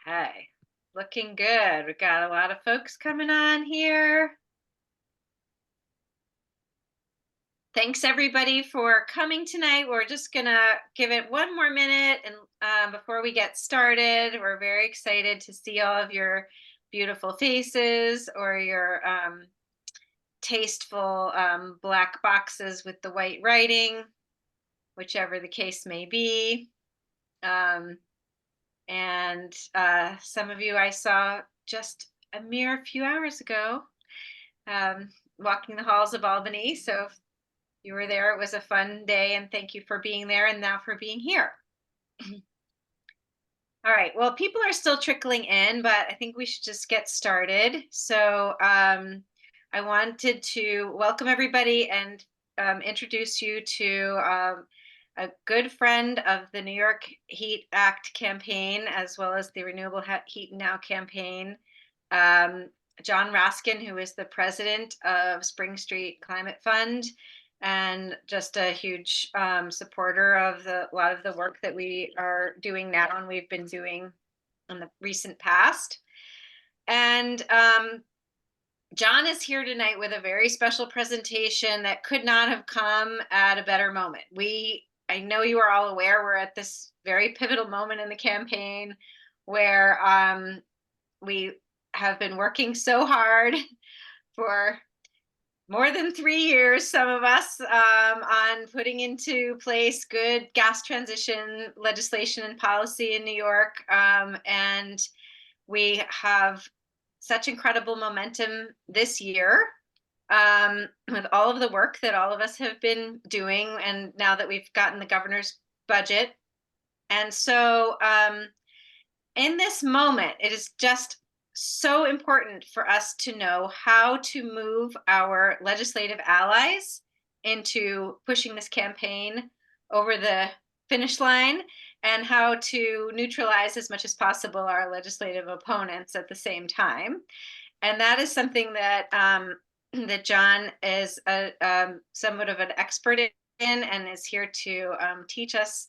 Okay, looking good. We got a lot of folks coming on here. Thanks everybody for coming tonight. We're just gonna give it one more minute and before we get started. We're very excited to see all of your beautiful faces or your tasteful black boxes with the white writing, whichever the case may be. Um, and some of you I saw just a mere few hours ago um, walking the halls of Albany. So if you were there, it was a fun day, and thank you for being there and now for being here. All right, well, people are still trickling in, but I think we should just get started. So I wanted to welcome everybody and introduce you to a good friend of the New York Heat Act campaign, as well as the Renewable Heat Now campaign, um, John Raskin, who is the president of Spring Street Climate Fund and just a huge supporter of a lot of the work that we are doing now and we've been doing in the recent past. And John is here tonight with a very special presentation that could not have come at a better moment. I know you are all aware we're at this very pivotal moment in the campaign where we have been working so hard for more than 3 years, some of us, on putting into place good gas transition legislation and policy in New York. And we have such incredible momentum this year with all of the work that all of us have been doing. And now that we've gotten the governor's budget. And so in this moment, it is just so important for us to know how to move our legislative allies into pushing this campaign over the finish line and how to neutralize as much as possible our legislative opponents at the same time. And that is something that that John is somewhat of an expert in and is here to teach us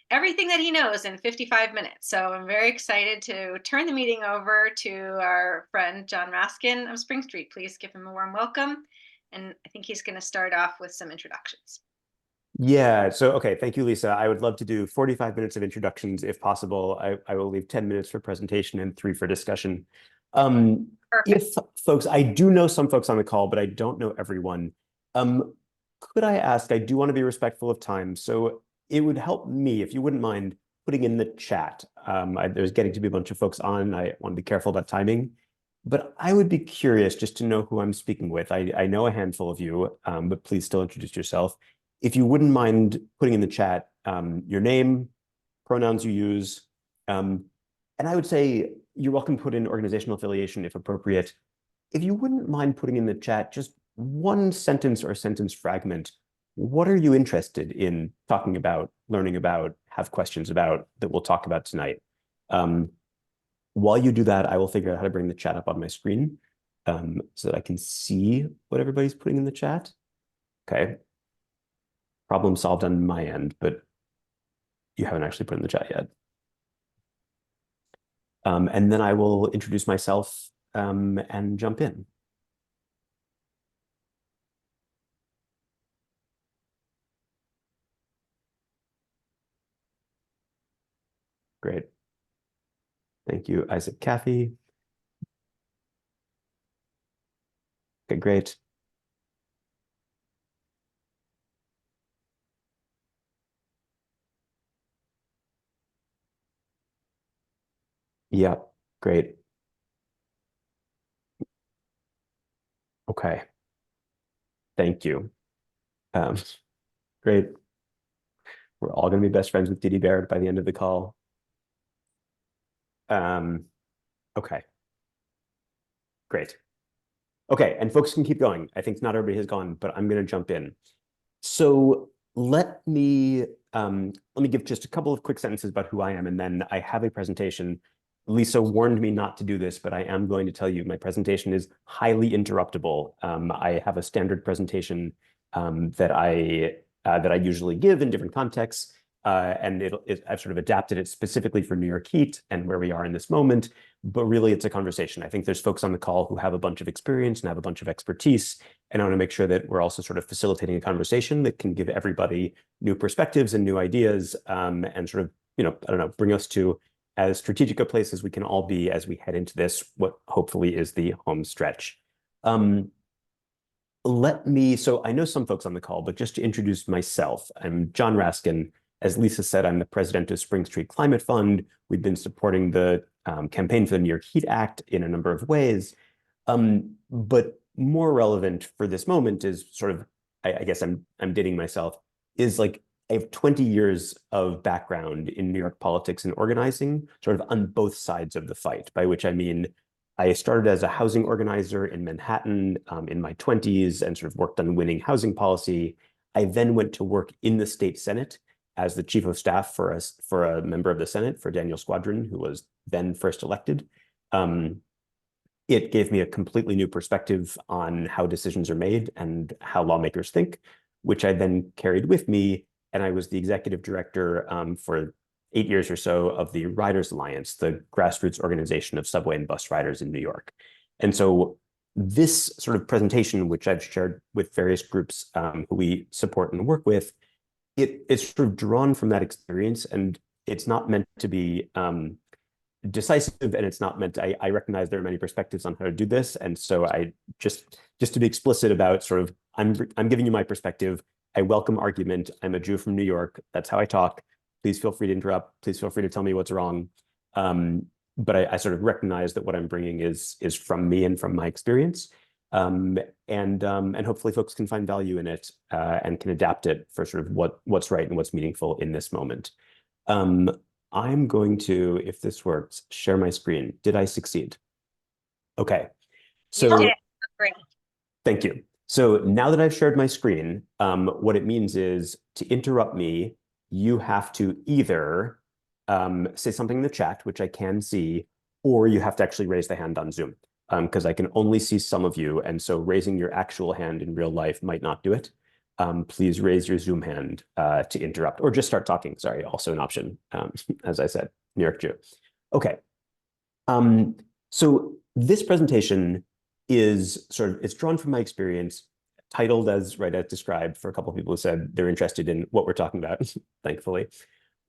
everything that he knows in 55 minutes. So I'm very excited to turn the meeting over to our friend John Raskin of Spring Street. Please give him a warm welcome. And I think he's going to start off with some introductions. Yeah, so okay, thank you, Lisa. I would love to do 45 minutes of introductions if possible. I will leave 10 minutes for presentation and 3 for discussion. Perfect. If folks, I do know some folks on the call, but I don't know everyone. Could I ask, I do want to be respectful of time, so it would help me if you wouldn't mind putting in the chat. There's getting to be a bunch of folks on. I want to be careful about timing, but I would be curious just to know who I'm speaking with. I know a handful of you, but please still introduce yourself. If you wouldn't mind putting in the chat your name, pronouns you use, and I would say you're welcome to put in organizational affiliation if appropriate. If you wouldn't mind putting in the chat just one sentence or sentence fragment, what are you interested in talking about, learning about, have questions about that we'll talk about tonight? While you do that, I will figure out how to bring the chat up on my screen so that I can see what everybody's putting in the chat. Okay. Problem solved on my end, but you haven't actually put in the chat yet. And then I will introduce myself and jump in. Great. Thank you, Isaac Caffey. Okay, great. Yeah, great. Okay. Thank you. Great. We're all going to be best friends with Didi Barrett by the end of the call. Okay. Great. Okay, and folks can keep going. I think not everybody has gone, but I'm going to jump in. So let me give just a couple of quick sentences about who I am, and then I have a presentation. Lisa warned me not to do this, but I am going to tell you my presentation is highly interruptible. I have a standard presentation that I usually give in different contexts, and I've sort of adapted it specifically for New York Heat and where we are in this moment. But really, it's a conversation. I think there's folks on the call who have a bunch of experience and have a bunch of expertise, and I want to make sure that we're also sort of facilitating a conversation that can give everybody new perspectives and new ideas, and sort of, I don't know, bring us to as strategic a place as we can all be as we head into this, what hopefully is the home stretch. So I know some folks on the call, but just to introduce myself, I'm John Raskin. As Lisa said, I'm the president of Spring Street Climate Fund. We've been supporting the campaign for the New York Heat Act in a number of ways. But more relevant for this moment is sort of, I guess I'm dating myself, is like I have 20 years of background in New York politics and organizing, sort of on both sides of the fight, by which I mean I started as a housing organizer in Manhattan in my 20s and sort of worked on winning housing policy. I then went to work in the state Senate as the chief of staff for a member of the Senate, for Daniel Squadron, who was then first elected. It gave me a completely new perspective on how decisions are made and how lawmakers think, which I then carried with me. And I was the executive director for 8 years or so of the Riders Alliance, the grassroots organization of subway and bus riders in New York. And so this sort of presentation, which I've shared with various groups who we support and work with, it's sort of drawn from that experience, and it's not meant to be decisive, and it's not meant to, I recognize there are many perspectives on how to do this. And so I just to be explicit about sort of, I'm giving you my perspective. I welcome argument. I'm a Jew from New York. That's how I talk. Please feel free to interrupt. Please feel free to tell me what's wrong. But I sort of recognize that what I'm bringing is from me and from my experience. And hopefully folks can find value in it and can adapt it for sort of what's right and what's meaningful in this moment. I'm going to, if this works, share my screen. Did I succeed? Okay. You did. Great. Thank you. So now that I've shared my screen, what it means is to interrupt me, you have to either say something in the chat, which I can see, or you have to actually raise the hand on Zoom, because I can only see some of you. And so raising your actual hand in real life might not do it. Please raise your Zoom hand to interrupt, or just start talking. Sorry, also an option, as I said, New York Jew. Okay. So this presentation is it's drawn from my experience, titled as described for a couple of people who said they're interested in what we're talking about, thankfully,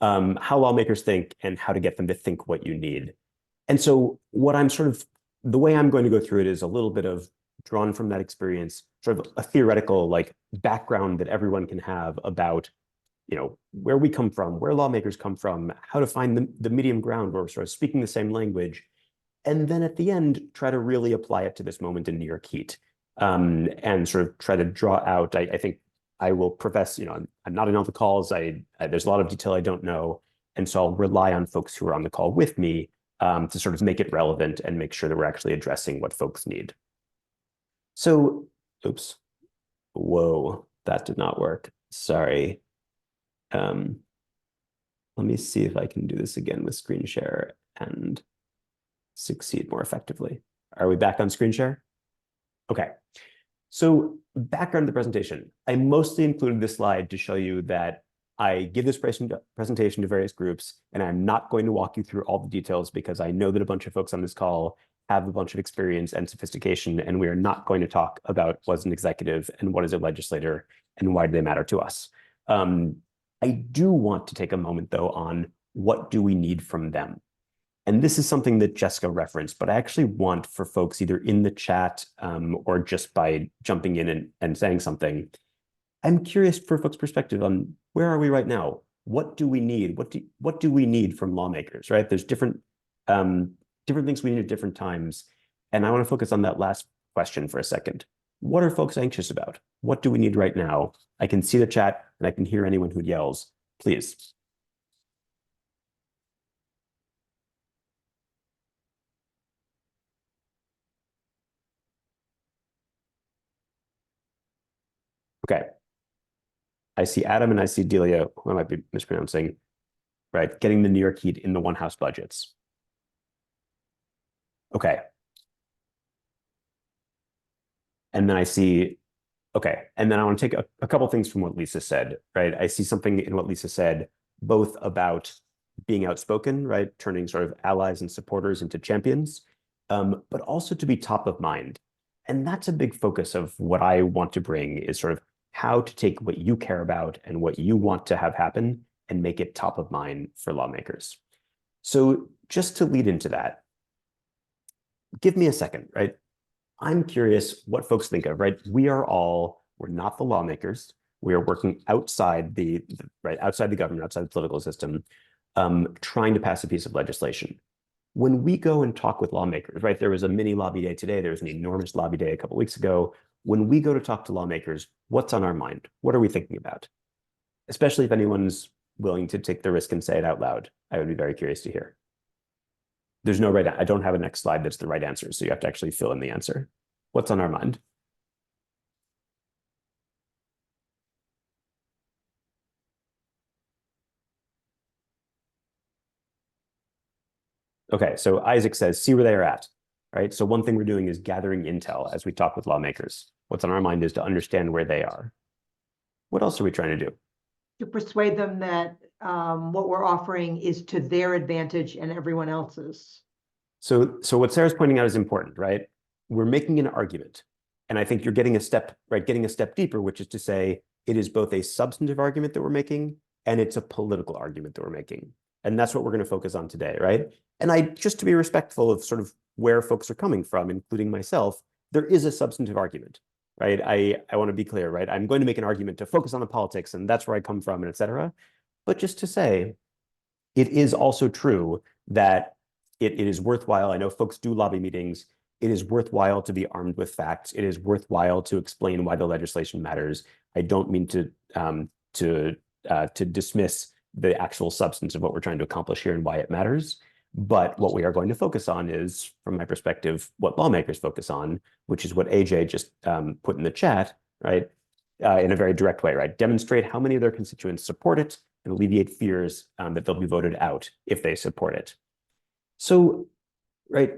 how lawmakers think and how to get them to think what you need. And so what the way I'm going to go through it is a little bit of drawn from that experience, sort of a theoretical background that everyone can have about, where we come from, where lawmakers come from, how to find the medium ground where we're sort of speaking the same language. And then at the end, try to really apply it to this moment in New York Heat, and sort of try to draw out. I think I will profess, I'm not in all the calls. There's a lot of detail I don't know. And so I'll rely on folks who are on the call with me to sort of make it relevant and make sure that we're actually addressing what folks need. So, oops, whoa, that did not work. Sorry. Let me see if I can do this again with screen share and succeed more effectively. Are we back on screen share? Okay. So background of the presentation. I mostly included this slide to show you that I give this presentation to various groups, and I'm not going to walk you through all the details because I know that a bunch of folks on this call have a bunch of experience and sophistication, and we are not going to talk about what is an executive and what is a legislator and why do they matter to us. I do want to take a moment, though, on what do we need from them. And this is something that Jessica referenced, but I actually want for folks either in the chat or just by jumping in and saying something. I'm curious for folks' perspective on where are we right now? What do we need? What do we need from lawmakers, right? There's different things we need at different times. And I want to focus on that last question for a second. What are folks anxious about? What do we need right now? I can see the chat and I can hear anyone who yells, please. Okay. I see Adam and I see Delia, who I might be mispronouncing, right? Getting the New York Heat in the one house budgets. Okay. And then I see, okay. And then I want to take a couple things from what Lisa said, right? I see something in what Lisa said both about being outspoken, right? Turning sort of allies and supporters into champions, but also to be top of mind. And that's a big focus of what I want to bring is sort of how to take what you care about and what you want to have happen and make it top of mind for lawmakers. So just to lead into that, give me a second, right? I'm curious what folks think of, right? We're not the lawmakers. We are working outside outside the government, outside the political system, trying to pass a piece of legislation. When we go and talk with lawmakers, right? There was a mini lobby day today. There was an enormous lobby day a couple of weeks ago. When we go to talk to lawmakers, what's on our mind? What are we thinking about? Especially if anyone's willing to take the risk and say it out loud. I would be very curious to hear. There's no right, I don't have a next slide that's the right answer, so you have to actually fill in the answer. What's on our mind? Okay, so Isaac says, see where they are at, right? So one thing we're doing is gathering intel as we talk with lawmakers. What's on our mind is to understand where they are. What else are we trying to do? To persuade them that what we're offering is to their advantage and everyone else's. So what Sarah's pointing out is important, right? We're making an argument. And I think you're getting a step deeper, which is to say it is both a substantive argument that we're making and it's a political argument that we're making. And that's what we're going to focus on today, right? And just to be respectful of sort of where folks are coming from, including myself, there is a substantive argument, right? I want to be clear, right? I'm going to make an argument to focus on the politics and that's where I come from and et cetera. But just to say, it is also true that it is worthwhile. I know folks do lobby meetings. It is worthwhile to be armed with facts. It is worthwhile to explain why the legislation matters. I don't mean to dismiss the actual substance of what we're trying to accomplish here and why it matters. But what we are going to focus on is, from my perspective, what lawmakers focus on, which is what AJ just put in the chat, right? In a very direct way, right? Demonstrate how many of their constituents support it and alleviate fears that they'll be voted out if they support it. So, right,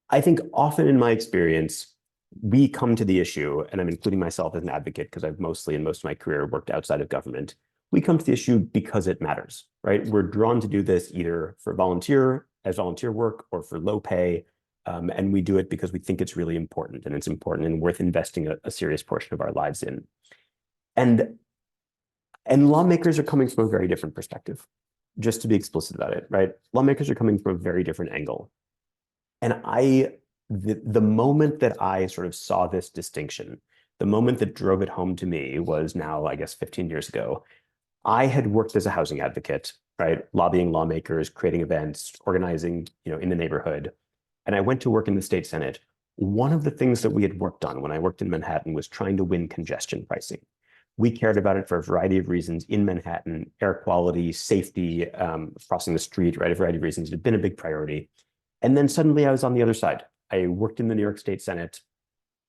I think often in my experience, we come to the issue, and I'm including myself as an advocate because I've mostly in most of my career worked outside of government. We come to the issue because it matters, right? We're drawn to do this either for volunteer work or for low pay. And we do it because we think it's really important and it's important and worth investing a serious portion of our lives in. And lawmakers are coming from a very different perspective, just to be explicit about it, right? Lawmakers are coming from a very different angle. And the moment that I sort of saw this distinction, the moment that drove it home to me was now, I guess, 15 years ago. I had worked as a housing advocate, right? Lobbying lawmakers, creating events, organizing, in the neighborhood. And I went to work in the state Senate. One of the things that we had worked on when I worked in Manhattan was trying to win congestion pricing. We cared about it for a variety of reasons in Manhattan, air quality, safety, crossing the street, right? A variety of reasons. It had been a big priority. And then suddenly I was on the other side. I worked in the New York State Senate,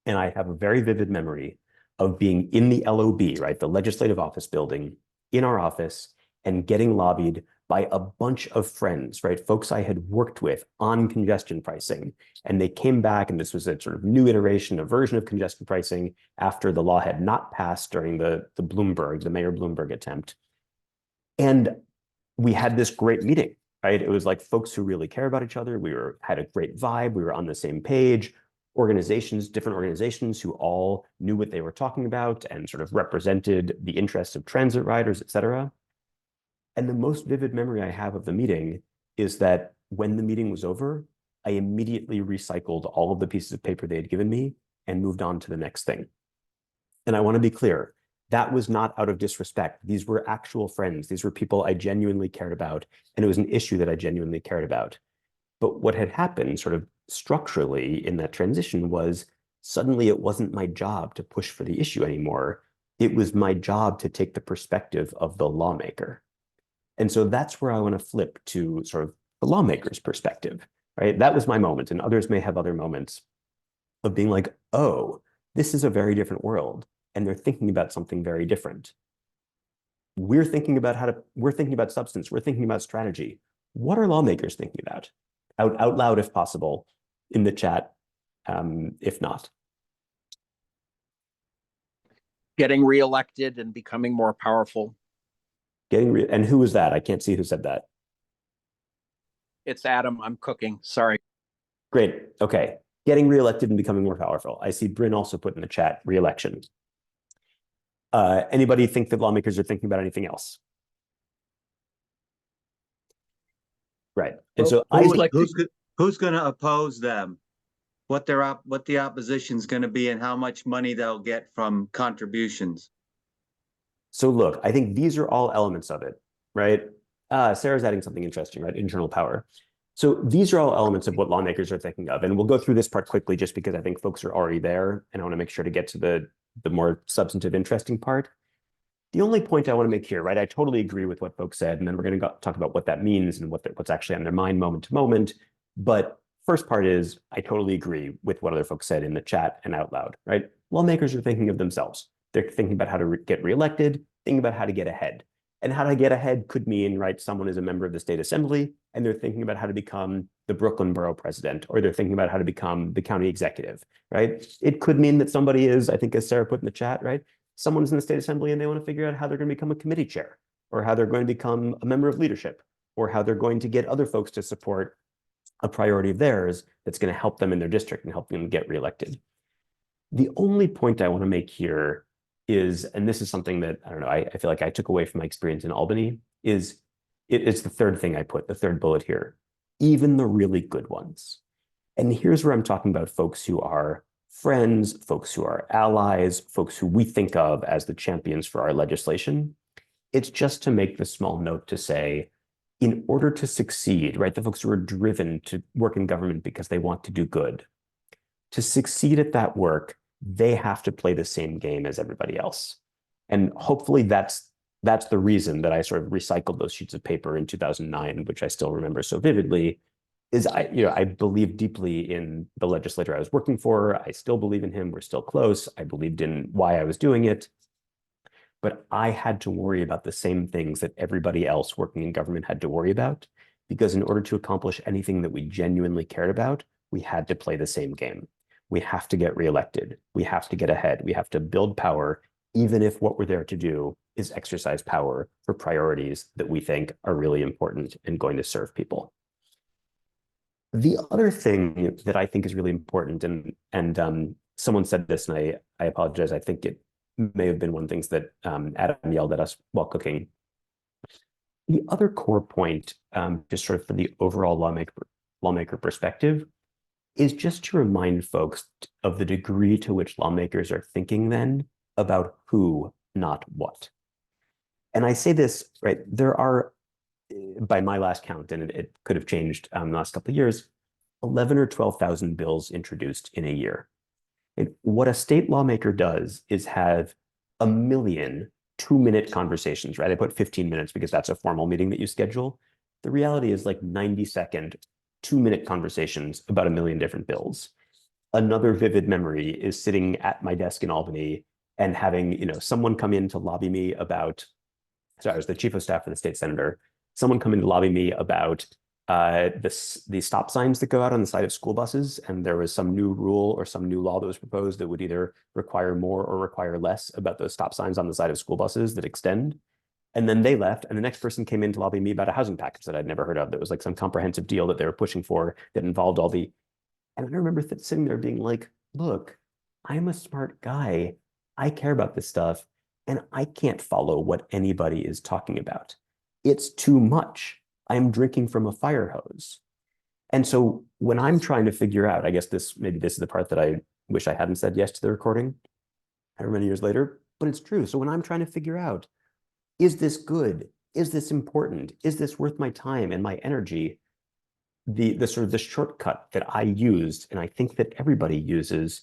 and I have a very vivid memory of being in the LOB, right? The Legislative Office Building, in our office, and getting lobbied by a bunch of friends, right? Folks I had worked with on congestion pricing. And they came back, and this was a sort of new iteration, a version of congestion pricing after the law had not passed during the Mayor Bloomberg attempt. And we had this great meeting, right? It was like folks who really care about each other. We had a great vibe. We were on the same page. Different organizations who all knew what they were talking about and sort of represented the interests of transit riders, et cetera. And the most vivid memory I have of the meeting is that when the meeting was over, I immediately recycled all of the pieces of paper they had given me and moved on to the next thing. And I want to be clear, that was not out of disrespect. These were actual friends. These were people I genuinely cared about, and it was an issue that I genuinely cared about. But what had happened sort of structurally in that transition was suddenly it wasn't my job to push for the issue anymore. It was my job to take the perspective of the lawmaker. And so that's where I want to flip to sort of the lawmaker's perspective, right? That was my moment, and others may have other moments of being like, oh, this is a very different world, and they're thinking about something very different. We're thinking about substance, we're thinking about strategy. What are lawmakers thinking about? Out loud, if possible, in the chat, if not. Getting reelected and becoming more powerful. And who was that? I can't see who said that. It's Adam. I'm cooking. Sorry. Great. Okay. Getting reelected and becoming more powerful. I see Bryn also put in the chat reelection. Anybody think that lawmakers are thinking about anything else? Right. And so who's going to oppose them? What the opposition's going to be and how much money they'll get from contributions. So look, I think these are all elements of it, right? Sarah's adding something interesting, right? Internal power. So these are all elements of what lawmakers are thinking of. And we'll go through this part quickly just because I think folks are already there. And I want to make sure to get to the more substantive, interesting part. The only point I want to make here, right? I totally agree with what folks said. And then we're going to talk about what that means and what's actually on their mind moment to moment. But first part is I totally agree with what other folks said in the chat and out loud, right? Lawmakers are thinking of themselves. They're thinking about how to get reelected, thinking about how to get ahead. And how to get ahead could mean, right, someone is a member of the state assembly and they're thinking about how to become the Brooklyn borough president, or they're thinking about how to become the county executive, right? It could mean that somebody is, I think as Sarah put in the chat, right? Someone's in the state assembly and they want to figure out how they're going to become a committee chair, or how they're going to become a member of leadership, or how they're going to get other folks to support a priority of theirs that's going to help them in their district and help them get reelected. The only point I want to make here is, and this is something that, I don't know, I feel like I took away from my experience in Albany, is it's the third thing I put, the third bullet here, even the really good ones. And here's where I'm talking about folks who are friends, folks who are allies, folks who we think of as the champions for our legislation. It's just to make the small note to say, in order to succeed, right, the folks who are driven to work in government because they want to do good, to succeed at that work, they have to play the same game as everybody else. And hopefully that's the reason that I sort of recycled those sheets of paper in 2009, which I still remember so vividly, is I believe deeply in the legislator I was working for. I still believe in him. We're still close. I believed in why I was doing it. But I had to worry about the same things that everybody else working in government had to worry about, because in order to accomplish anything that we genuinely cared about, we had to play the same game. We have to get reelected. We have to get ahead. We have to build power, even if what we're there to do is exercise power for priorities that we think are really important and going to serve people. The other thing that I think is really important, and someone said this, and I apologize, I think it may have been one of the things that Adam yelled at us while cooking. The other core point, just sort of for the overall lawmaker perspective, is just to remind folks of the degree to which lawmakers are thinking then about who, not what. And I say this, right, there are, by my last count, and it could have changed in the last couple of years, 11 or 12,000 bills introduced in a year. And what a state lawmaker does is have a million 2-minute conversations, right? I put 15 minutes because that's a formal meeting that you schedule. The reality is like 90-second, 2-minute conversations about a million different bills. Another vivid memory is sitting at my desk in Albany and having, someone come in to lobby me about, so I was the chief of staff for the state senator, someone come in to lobby me about the stop signs that go out on the side of school buses. And there was some new rule or some new law that was proposed that would either require more or require less about those stop signs on the side of school buses that extend. And then they left, and the next person came in to lobby me about a housing package that I'd never heard of. That was like some comprehensive deal that they were pushing for that involved all the, and I remember sitting there being like, look, I'm a smart guy. I care about this stuff, and I can't follow what anybody is talking about. It's too much. I'm drinking from a fire hose. And so when I'm trying to figure out, I guess maybe this is the part that I wish I hadn't said yes to the recording, however many years later, but it's true. So when I'm trying to figure out, is this good? Is this important? Is this worth my time and my energy? The sort of the shortcut that I used, and I think that everybody uses,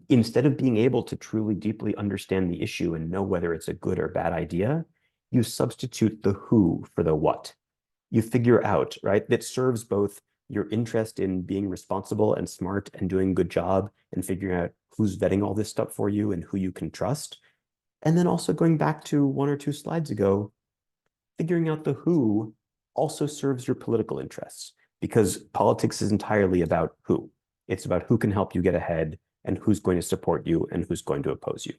instead of being able to truly deeply understand the issue and know whether it's a good or bad idea, you substitute the who for the what. You figure out, right, that serves both your interest in being responsible and smart and doing a good job and figuring out who's vetting all this stuff for you and who you can trust. And then also going back to 1 or 2 slides ago, figuring out the who also serves your political interests, because politics is entirely about who. It's about who can help you get ahead and who's going to support you and who's going to oppose you.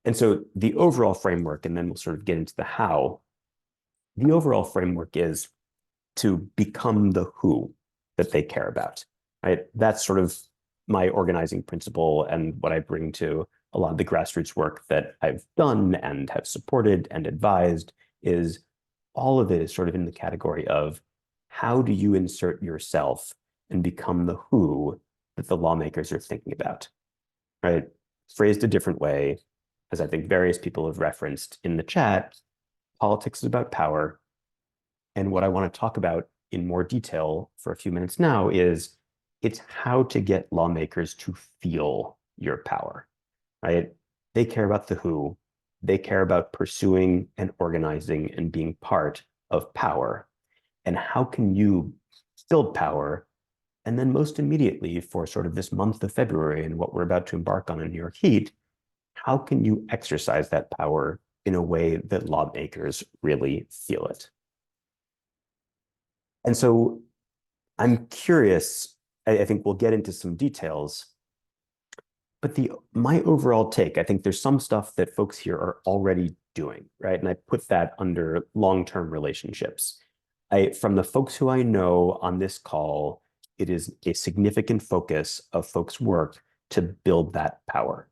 And so the overall framework, and then we'll sort of get into the how, the overall framework is to become the who that they care about, right? That's sort of my organizing principle and what I bring to a lot of the grassroots work that I've done and have supported and advised is all of it is sort of in the category of how do you insert yourself and become the who that the lawmakers are thinking about, right? Phrased a different way, as I think various people have referenced in the chat, politics is about power. And what I want to talk about in more detail for a few minutes now is it's how to get lawmakers to feel your power, right? They care about the who, they care about pursuing and organizing and being part of power. And how can you build power? And then most immediately for sort of this month of February and what we're about to embark on in New York Heat, how can you exercise that power in a way that lawmakers really feel it? And so I'm curious, I think we'll get into some details, but my overall take, I think there's some stuff that folks here are already doing, right? And I put that under long-term relationships. From the folks who I know on this call, it is a significant focus of folks' work to build that power,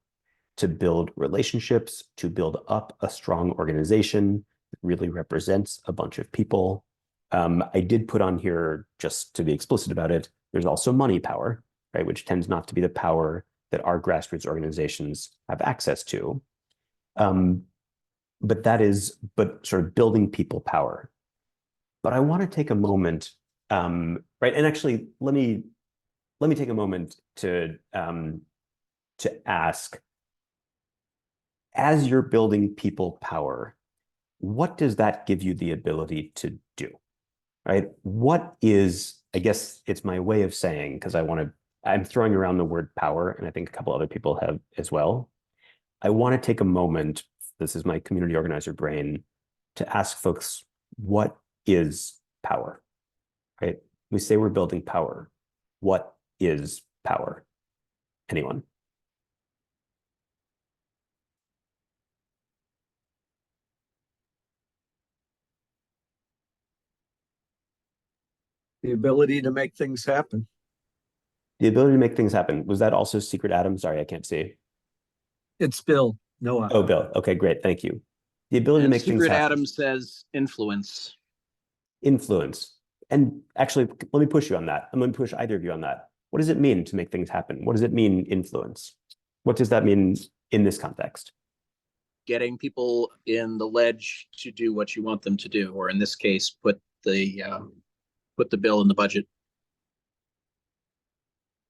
to build relationships, to build up a strong organization that really represents a bunch of people. I did put on here, just to be explicit about it, there's also money power, right, which tends not to be the power that our grassroots organizations have access to. But sort of building people power. But I want to take a moment, right, and actually let me take a moment to ask, as you're building people power, what does that give you the ability to do? Right? What is, I guess it's my way of saying, because I'm throwing around the word power, and I think a couple other people have as well. I want to take a moment, this is my community organizer brain, to ask folks, what is power? Right? We say we're building power. What is power? Anyone? The ability to make things happen. The ability to make things happen. Was that also Secret Adam? Sorry, I can't see. It's Bill, no. Oh, Bill. Okay, great. Thank you. The ability to make things Secret happen. Adam says influence. Influence. And actually, let me push you on that. I'm going to push either of you on that. What does it mean to make things happen? What does it mean, influence? What does that mean in this context? Getting people in the ledge to do what you want them to do, or in this case, put the bill in the budget.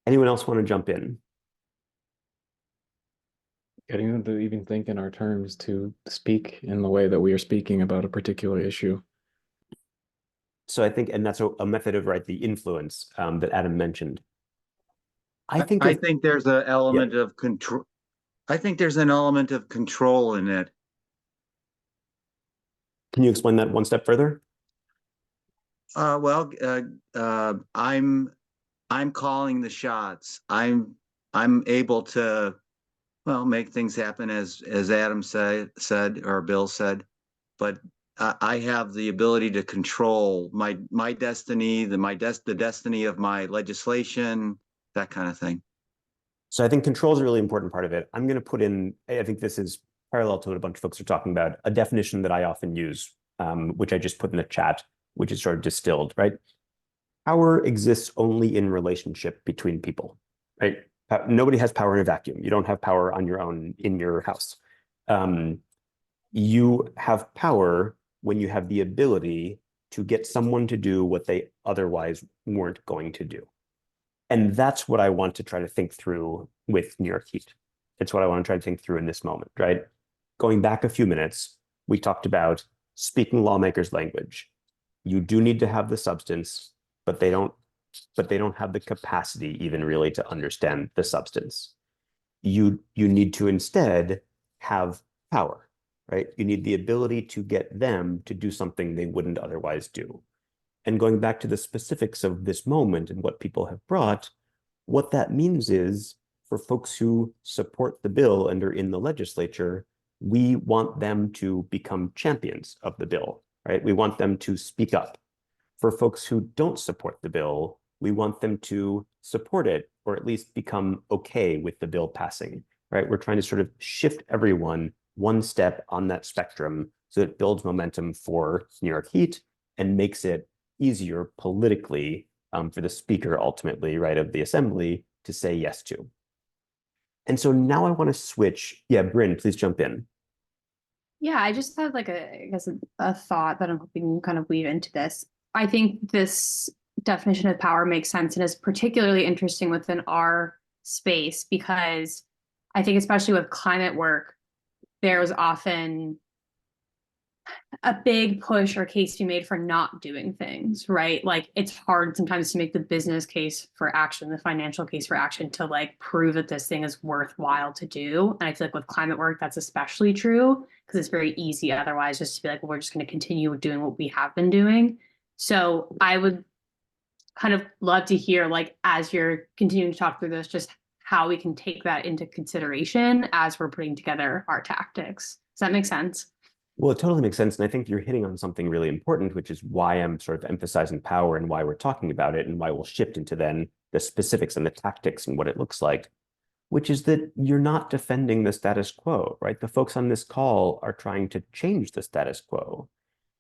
Anyone else want to jump in? Getting them to even think in our terms, to speak in the way that we are speaking about a particular issue. So I think, and that's a method of, right, the influence that Adam mentioned. I think there's an element of control. I think there's an element of control in it. Can you explain that one step further? I'm calling the shots. I'm able to, well, make things happen as Adam said or Bill said, but I have the ability to control my destiny, the destiny of my legislation, that kind of thing. So I think control is a really important part of it. I'm going to put in, I think this is parallel to what a bunch of folks are talking about, a definition that I often use, which I just put in the chat, which is sort of distilled, right? Power exists only in relationship between people, right? Nobody has power in a vacuum. You don't have power on your own in your house. You have power when you have the ability to get someone to do what they otherwise weren't going to do. And that's what I want to try to think through with New York Heat. It's what I want to try to think through in this moment, right? Going back a few minutes, we talked about speaking lawmakers' language. You do need to have the substance, but they don't have the capacity even really to understand the substance. You need to instead have power, right? You need the ability to get them to do something they wouldn't otherwise do. And going back to the specifics of this moment and what people have brought, what that means is for folks who support the bill and are in the legislature, we want them to become champions of the bill. right? We want them to speak up. For folks who don't support the bill, we want them to support it or at least become okay with the bill passing, right? We're trying to sort of shift everyone one step on that spectrum so it builds momentum for New York Heat and makes it easier politically for the speaker ultimately, right, of the assembly to say yes to. And so now I want to switch. Yeah, Bryn, please jump in. Yeah, I just had like I guess a thought that I'm hoping kind of weave into this. I think this definition of power makes sense and is particularly interesting within our space because I think especially with climate work, there's often a big push or case to be made for not doing things, right? Like it's hard sometimes to make the business case for action, the financial case for action to like prove that this thing is worthwhile to do. And I feel like with climate work, that's especially true because it's very easy otherwise just to be like, well, we're just going to continue doing what we have been doing. So I would kind of love to hear, like, as you're continuing to talk through this, just how we can take that into consideration as we're putting together our tactics. Does that make sense? Well, it totally makes sense. And I think you're hitting on something really important, which is why I'm sort of emphasizing power and why we're talking about it and why we'll shift into then the specifics and the tactics and what it looks like, which is that you're not defending the status quo, right? The folks on this call are trying to change the status quo.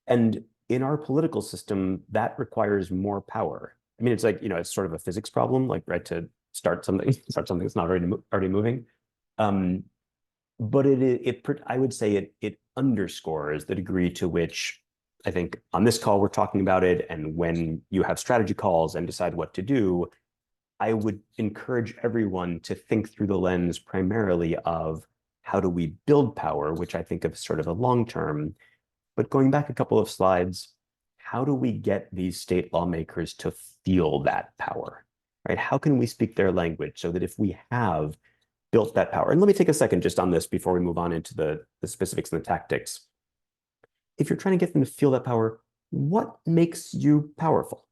And in our political system, that requires more power. I mean, it's like, it's sort of a physics problem, like, right, to start something that's not already moving. But I would say it underscores the degree to which I think on this call we're talking about it, and when you have strategy calls and decide what to do, I would encourage everyone to think through the lens primarily of how do we build power, which I think of sort of a long term. But going back a couple of slides, how do we get these state lawmakers to feel that power, right? How can we speak their language so that if we have built that power, and let me take a second just on this before we move on into the specifics and the tactics. If you're trying to get them to feel that power, what makes you powerful,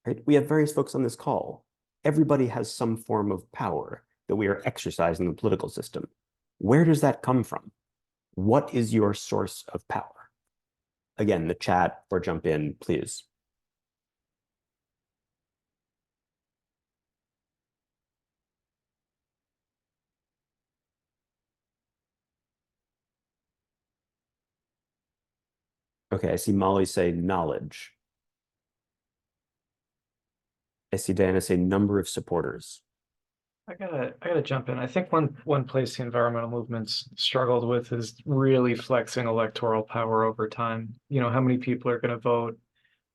right? We have various folks on this call. Everybody has some form of power that we are exercising in the political system. Where does that come from? What is your source of power? Again, the chat or jump in, please. Okay, I see Molly say knowledge. I see Diana say number of supporters. I gotta jump in. I think one place the environmental movements struggled with is really flexing electoral power over time. How many people are going to vote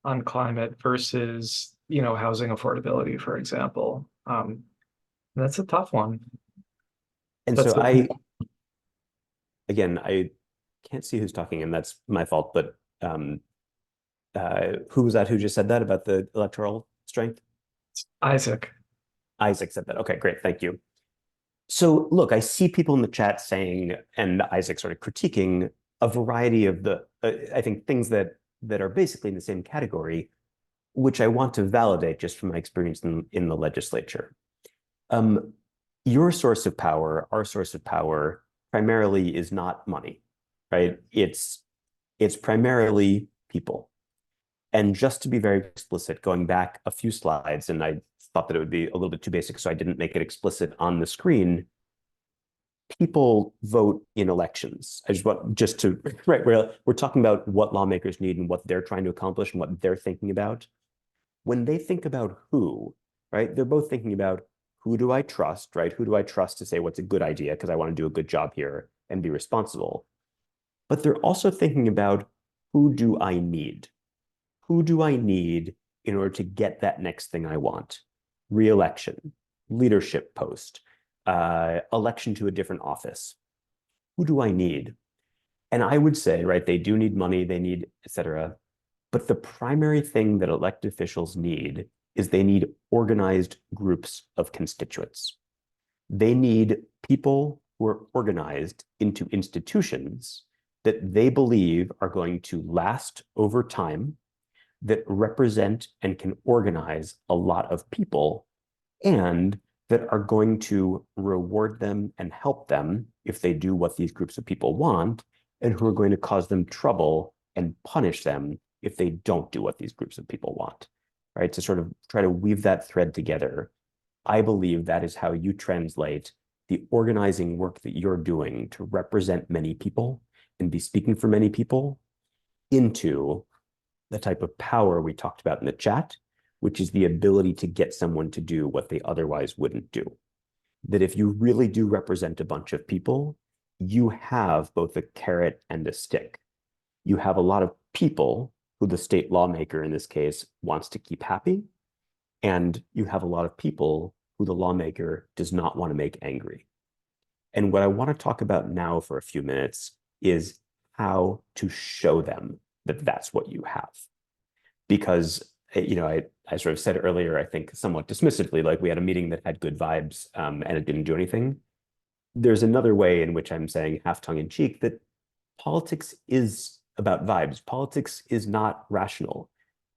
on climate versus, housing affordability, for example. That's a tough one. And That's so I can't see who's talking, and that's my fault, but who was that who just said that about the electoral strength? Isaac. Isaac said that. Okay, great. Thank you. So look, I see people in the chat saying, and Isaac sort of critiquing a variety of the, I think, things that are basically in the same category, which I want to validate just from my experience in the legislature. Your source of power, our source of power, primarily is not money, right? It's primarily people. And just to be very explicit, going back a few slides, and I thought that it would be a little bit too basic, so I didn't make it explicit on the screen. People vote in elections. I just want to, right, we're talking about what lawmakers need and what they're trying to accomplish and what they're thinking about. When they think about who, right, they're both thinking about who do I trust, right? Who do I trust to say what's a good idea because I want to do a good job here and be responsible. But they're also thinking about who do I need? Who do I need in order to get that next thing I want? Re-election, leadership post, election to a different office. Who do I need? And I would say, right, they do need money, they need, et cetera. But the primary thing that elected officials need is they need organized groups of constituents. They need people who are organized into institutions that they believe are going to last over time, that represent and can organize a lot of people, and that are going to reward them and help them if they do what these groups of people want, and who are going to cause them trouble and punish them if they don't do what these groups of people want, right? To sort of try to weave that thread together. I believe that is how you translate the organizing work that you're doing to represent many people and be speaking for many people into the type of power we talked about in the chat, which is the ability to get someone to do what they otherwise wouldn't do. That if you really do represent a bunch of people, you have both a carrot and a stick. You have a lot of people who the state lawmaker in this case wants to keep happy, and you have a lot of people who the lawmaker does not want to make angry. And what I want to talk about now for a few minutes is how to show them that that's what you have. Because, you know, I sort of said earlier, I think somewhat dismissively, like we had a meeting that had good vibes and it didn't do anything. There's another way in which I'm saying half tongue in cheek that politics is about vibes. Politics is not rational.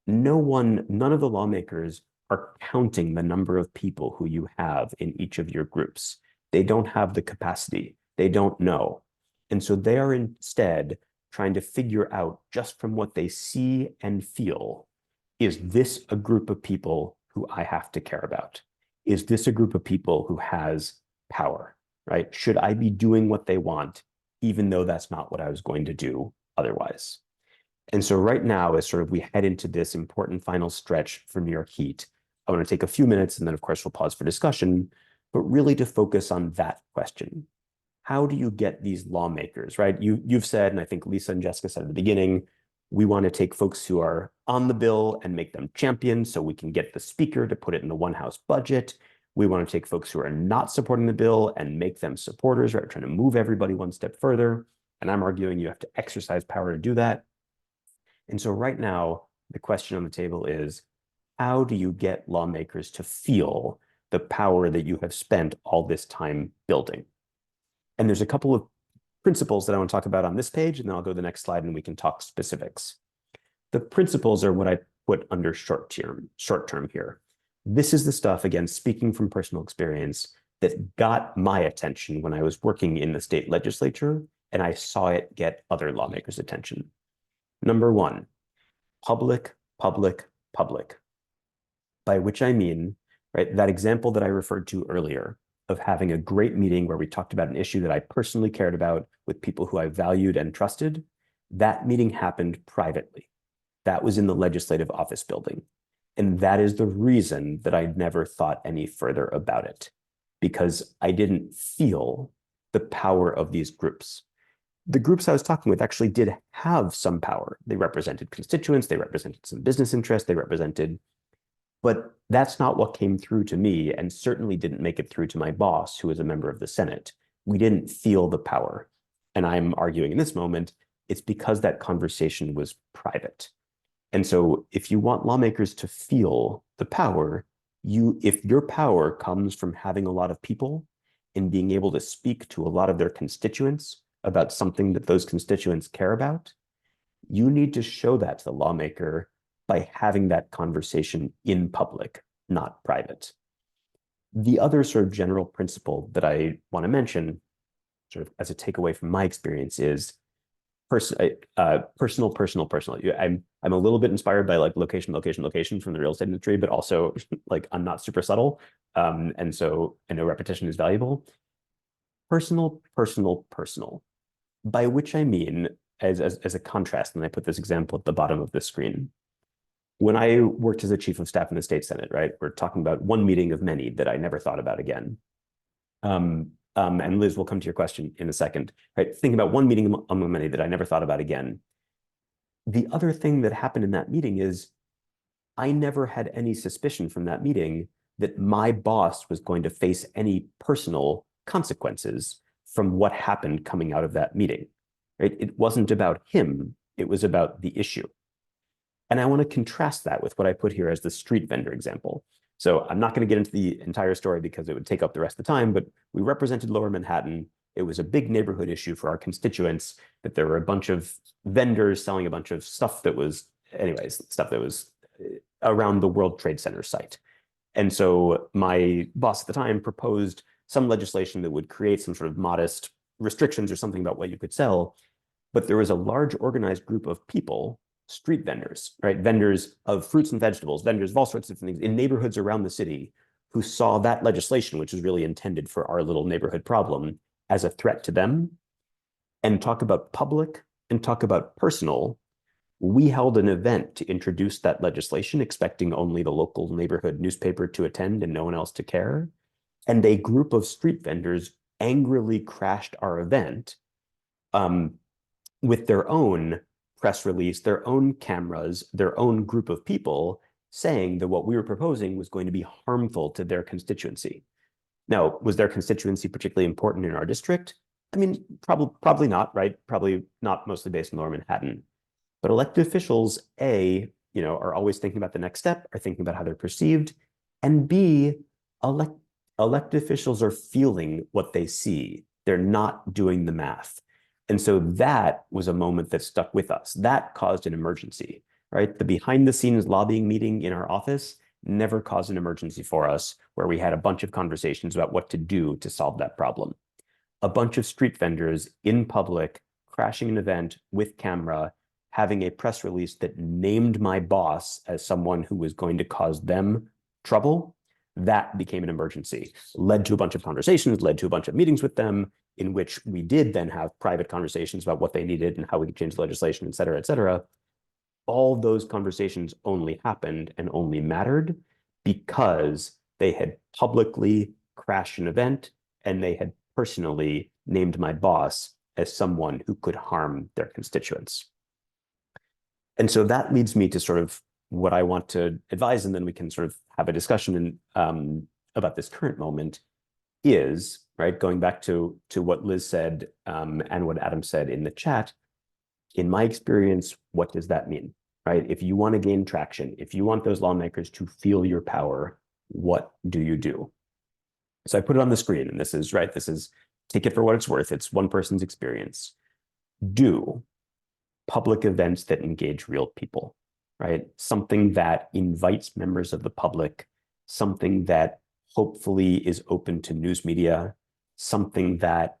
None of the lawmakers are counting the number of people who you have in each of your groups. They don't have the capacity. They don't know. And so they are instead trying to figure out just from what they see and feel, is this a group of people who I have to care about? Is this a group of people who has power, right? Should I be doing what they want, even though that's not what I was going to do otherwise? And so right now, as sort of we head into this important final stretch for New York Heat, I want to take a few minutes and then of course we'll pause for discussion, but really to focus on that question. How do you get these lawmakers, right? You've said, and I think Lisa and Jessica said at the beginning, we want to take folks who are on the bill and make them champions so we can get the speaker to put it in the one house budget. We want to take folks who are not supporting the bill and make them supporters, right? Trying to move everybody one step further. And I'm arguing you have to exercise power to do that. And so right now, the question on the table is, how do you get lawmakers to feel the power that you have spent all this time building? And there's a couple of principles that I want to talk about on this page, and then I'll go to the next slide and we can talk specifics. The principles are what I put under short term here. This is the stuff, again, speaking from personal experience, that got my attention when I was working in the state legislature, and I saw it get other lawmakers' attention. Number one, public, public, public. By which I mean, right, that example that I referred to earlier of having a great meeting where we talked about an issue that I personally cared about with people who I valued and trusted, that meeting happened privately. That was in the legislative office building. And that is the reason that I never thought any further about it, because I didn't feel the power of these groups. The groups I was talking with actually did have some power. They represented constituents, they represented some business interests, they represented, but that's not what came through to me, and certainly didn't make it through to my boss, who is a member of the Senate. We didn't feel the power. And I'm arguing in this moment, it's because that conversation was private. And so if you want lawmakers to feel the power, if your power comes from having a lot of people and being able to speak to a lot of their constituents about something that those constituents care about, you need to show that to the lawmaker by having that conversation in public, not private. The other sort of general principle that I want to mention, sort of as a takeaway from my experience, is personal. I'm a little bit inspired by like location from the real estate industry, but also like I'm not super subtle. And so I know repetition is valuable. Personal. By which I mean, as a contrast, and I put this example at the bottom of the screen. When I worked as a chief of staff in the state Senate, right, we're talking about one meeting of many that I never thought about again. And Liz, we'll come to your question in a second, right? Thinking about one meeting among many that I never thought about again. The other thing that happened in that meeting is I never had any suspicion from that meeting that my boss was going to face any personal consequences from what happened coming out of that meeting, right? It wasn't about him, it was about the issue. And I want to contrast that with what I put here as the street vendor example. So I'm not going to get into the entire story because it would take up the rest of the time, but we represented Lower Manhattan. It was a big neighborhood issue for our constituents that there were a bunch of vendors selling a bunch of stuff that was, stuff that was around the World Trade Center site. And so my boss at the time proposed some legislation that would create some sort of modest restrictions or something about what you could sell. But there was a large organized group of people street vendors, right? Vendors of fruits and vegetables, vendors of all sorts of things in neighborhoods around the city who saw that legislation, which was really intended for our little neighborhood problem, as a threat to them. And talk about public and talk about personal. We held an event to introduce that legislation, expecting only the local neighborhood newspaper to attend and no one else to care. And a group of street vendors angrily crashed our event with their own press release, their own cameras, their own group of people saying that what we were proposing was going to be harmful to their constituency. Now, was their constituency particularly important in our district? I mean, probably not, right? Probably not, mostly based in Lower Manhattan. But elected officials, A, are always thinking about the next step, are thinking about how they're perceived, and B, elected officials are feeling what they see. They're not doing the math. And so that was a moment that stuck with us. That caused an emergency, right? The behind the scenes lobbying meeting in our office never caused an emergency for us, where we had a bunch of conversations about what to do to solve that problem. A bunch of street vendors in public crashing an event with camera, having a press release that named my boss as someone who was going to cause them trouble, that became an emergency. Led to a bunch of conversations, led to a bunch of meetings with them, in which we did then have private conversations about what they needed and how we could change the legislation, et cetera, et cetera. All those conversations only happened and only mattered because they had publicly crashed an event and they had personally named my boss as someone who could harm their constituents. And so that leads me to sort of what I want to advise, and then we can sort of have a discussion about this current moment is, right, going back to what Liz said and what Adam said in the chat. In my experience, what does that mean, right? If you want to gain traction, if you want those lawmakers to feel your power, what do you do? So I put it on the screen, and this is, right, this is, take it for what it's worth. It's one person's experience. Do public events that engage real people, right? Something that invites members of the public, something that hopefully is open to news media, something that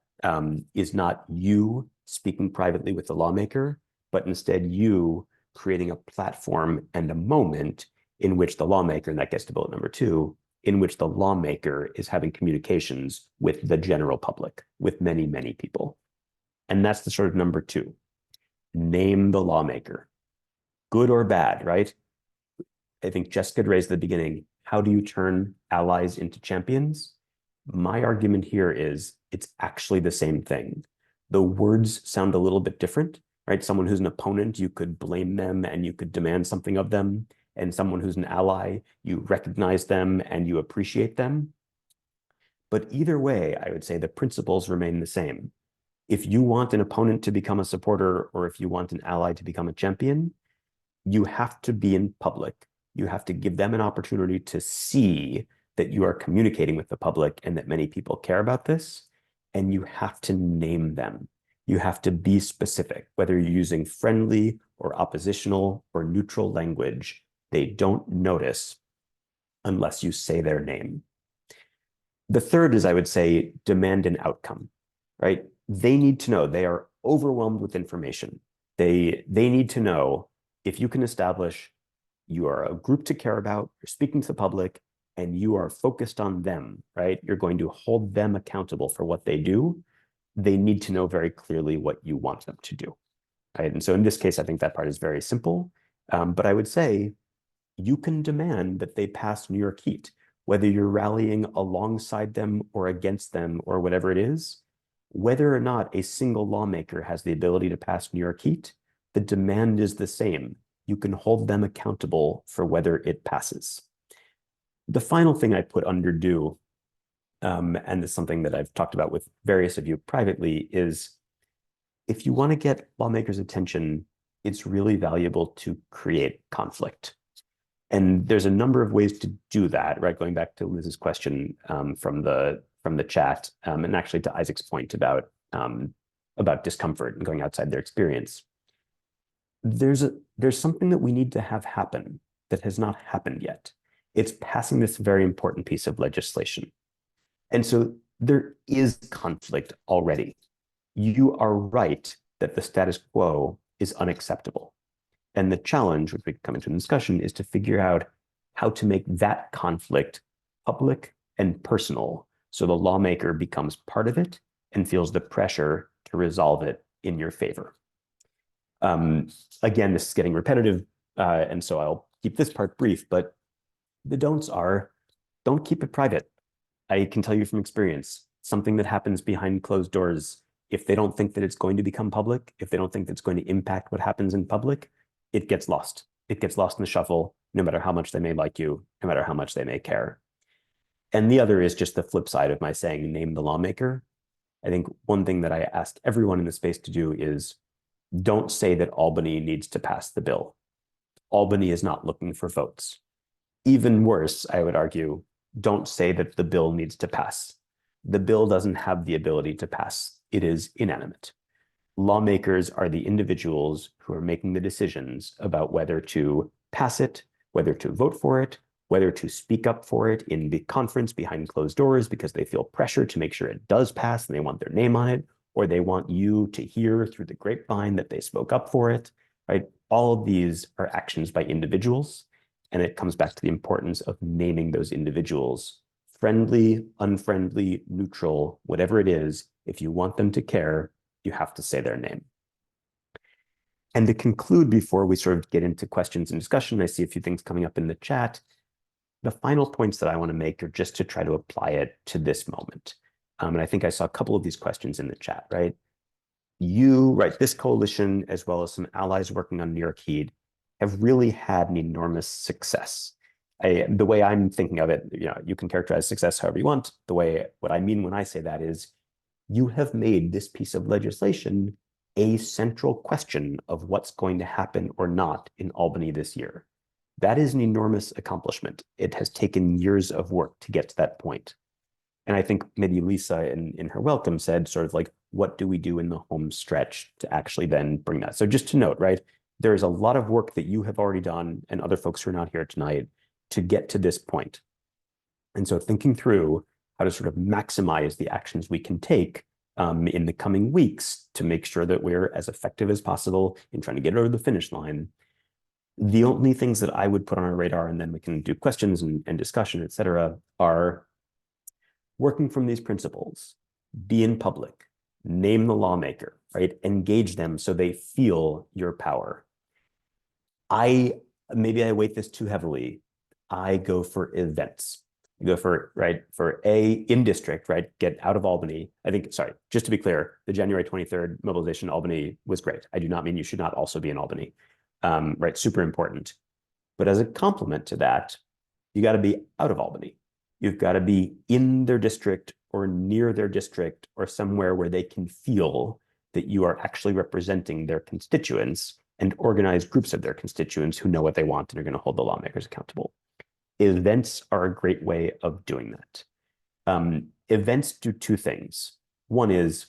is not you speaking privately with the lawmaker, but instead you creating a platform and a moment in which the lawmaker, and that gets to bullet number 2, in which the lawmaker is having communications with the general public, with many, many people. And that's the sort of number 2. Name the lawmaker, good or bad, right? I think Jessica raised at the beginning, how do you turn allies into champions? My argument here is it's actually the same thing. The words sound a little bit different, right? Someone who's an opponent, you could blame them and you could demand something of them. And someone who's an ally, you recognize them and you appreciate them. But either way, I would say the principles remain the same. If you want an opponent to become a supporter, or if you want an ally to become a champion, you have to be in public. You have to give them an opportunity to see that you are communicating with the public and that many people care about this. And you have to name them. You have to be specific, whether you're using friendly or oppositional or neutral language. They don't notice unless you say their name. The third is, I would say, demand an outcome, right? They need to know. They are overwhelmed with information. They need to know, if you can establish you are a group to care about, you're speaking to the public, and you are focused on them, right? You're going to hold them accountable for what they do. They need to know very clearly what you want them to do, right? And so in this case, I think that part is very simple. But I would say you can demand that they pass New York Heat, whether you're rallying alongside them or against them or whatever it is. Whether or not a single lawmaker has the ability to pass New York Heat, the demand is the same. You can hold them accountable for whether it passes. The final thing I put under do, and it's something that I've talked about with various of you privately, is if you want to get lawmakers' attention, it's really valuable to create conflict. And there's a number of ways to do that, right? Going back to Liz's question from the chat, and actually to Isaac's point about discomfort and going outside their experience. There's something that we need to have happen that has not happened yet. It's passing this very important piece of legislation. And so there is conflict already. You are right that the status quo is unacceptable. And the challenge, which we can come into the discussion, is to figure out how to make that conflict public and personal, so the lawmaker becomes part of it and feels the pressure to resolve it in your favor. Again, this is getting repetitive, and so I'll keep this part brief, but the don'ts are, don't keep it private. I can tell you from experience, something that happens behind closed doors, if they don't think that it's going to become public, if they don't think that's going to impact what happens in public, it gets lost. It gets lost in the shuffle, no matter how much they may like you, no matter how much they may care. And the other is just the flip side of my saying, name the lawmaker. I think one thing that I ask everyone in the space to do is don't say that Albany needs to pass the bill. Albany is not looking for votes. Even worse, I would argue, don't say that the bill needs to pass. The bill doesn't have the ability to pass. It is inanimate. Lawmakers are the individuals who are making the decisions about whether to pass it, whether to vote for it, whether to speak up for it in the conference behind closed doors because they feel pressure to make sure it does pass and they want their name on it, or they want you to hear through the grapevine that they spoke up for it, right? All of these are actions by individuals, and it comes back to the importance of naming those individuals. Friendly, unfriendly, neutral, whatever it is, if you want them to care, you have to say their name. And to conclude, before we sort of get into questions and discussion, I see a few things coming up in the chat. The final points that I want to make are just to try to apply it to this moment. And I think I saw a couple of these questions in the chat, right? You, right, this coalition, as well as some allies working on New York Heat, have really had an enormous success. The way I'm thinking of it, you can characterize success however you want. What I mean when I say that is, you have made this piece of legislation a central question of what's going to happen or not in Albany this year. That is an enormous accomplishment. It has taken years of work to get to that point. And I think maybe Lisa in her welcome said sort of like, what do we do in the home stretch to actually then bring that? So just to note, right, there is a lot of work that you have already done and other folks who are not here tonight to get to this point. And so thinking through how to sort of maximize the actions we can take in the coming weeks to make sure that we're as effective as possible in trying to get over the finish line. The only things that I would put on our radar, and then we can do questions and discussion, et cetera, are working from these principles, be in public, name the lawmaker, right? Engage them so they feel your power. Maybe I weight this too heavily. I go for events. You go for, right, for in district, right, get out of Albany. I think, sorry, just to be clear, the January 23rd mobilization in Albany was great. I do not mean you should not also be in Albany, right, super important. But as a complement to that, you got to be out of Albany. You've got to be in their district or near their district or somewhere where they can feel that you are actually representing their constituents and organized groups of their constituents who know what they want and are going to hold the lawmakers accountable. Events are a great way of doing that. Events do two things. One is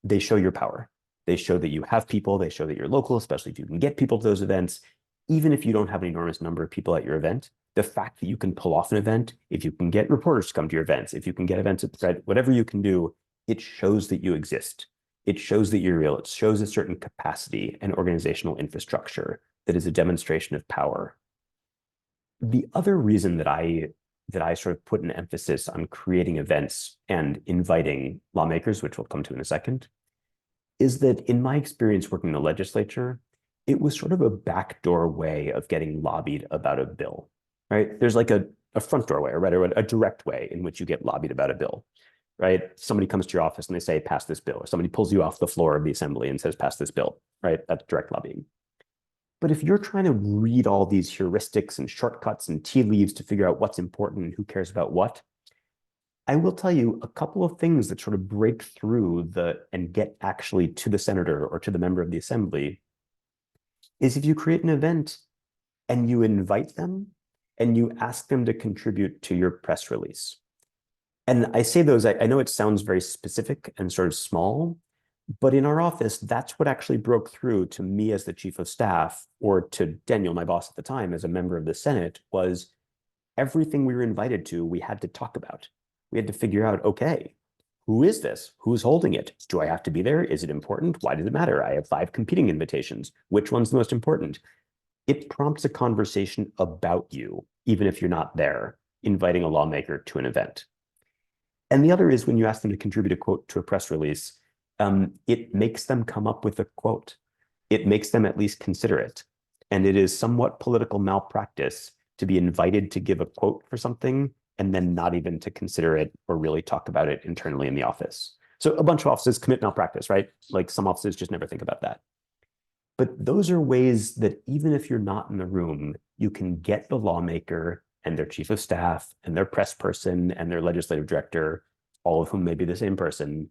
they show your power. They show that you have people. They show that you're local, especially if you can get people to those events. Even if you don't have an enormous number of people at your event, the fact that you can pull off an event, if you can get reporters to come to your events, if you can get events at the Fed, whatever you can do, it shows that you exist. It shows that you're real. It shows a certain capacity and organizational infrastructure that is a demonstration of power. The other reason that I sort of put an emphasis on creating events and inviting lawmakers, which we'll come to in a second, is that in my experience working in the legislature, it was sort of a backdoor way of getting lobbied about a bill, right? There's like a front door way, or rather a direct way in which you get lobbied about a bill, right? Somebody comes to your office and they say, pass this bill, or somebody pulls you off the floor of the assembly and says, pass this bill, right? That's direct lobbying. But if you're trying to read all these heuristics and shortcuts and tea leaves to figure out what's important and who cares about what, I will tell you a couple of things that sort of break through and get actually to the senator or to the member of the assembly is if you create an event and you invite them and you ask them to contribute to your press release. And I say those, I know it sounds very specific and sort of small, but in our office, that's what actually broke through to me as the chief of staff, or to Daniel, my boss at the time, as a member of the Senate, was everything we were invited to, we had to talk about. We had to figure out, okay, Who is this? Who's holding it? Do I have to be there? Is it important? Why does it matter? I have 5 competing invitations. Which one's the most important? It prompts a conversation about you, even if you're not there, inviting a lawmaker to an event. And the other is when you ask them to contribute a quote to a press release, it makes them come up with a quote. It makes them at least consider it. And it is somewhat political malpractice to be invited to give a quote for something and then not even to consider it or really talk about it internally in the office. So a bunch of offices commit malpractice, right? Like some offices just never think about that. But those are ways that even if you're not in the room, you can get the lawmaker and their chief of staff and their press person and their legislative director, all of whom may be the same person,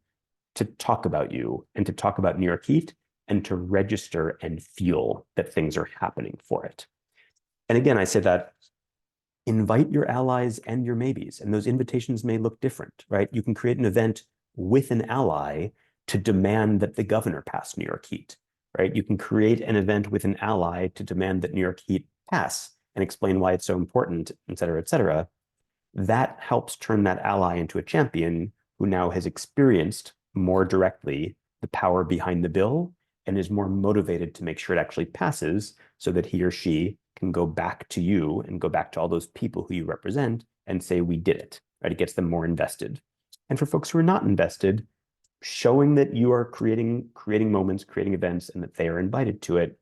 to talk about you and to talk about New York Heat and to register and feel that things are happening for it. And again, I say that invite your allies and your maybes, and those invitations may look different, right? You can create an event with an ally to demand that the governor pass New York Heat, right? You can create an event with an ally to demand that New York Heat pass and explain why it's so important, et cetera, et cetera. That helps turn that ally into a champion who now has experienced more directly the power behind the bill and is more motivated to make sure it actually passes so that he or she can go back to you and go back to all those people who you represent and say, we did it, right? It gets them more invested. And for folks who are not invested, showing that you are creating moments, creating events, and that they are invited to it,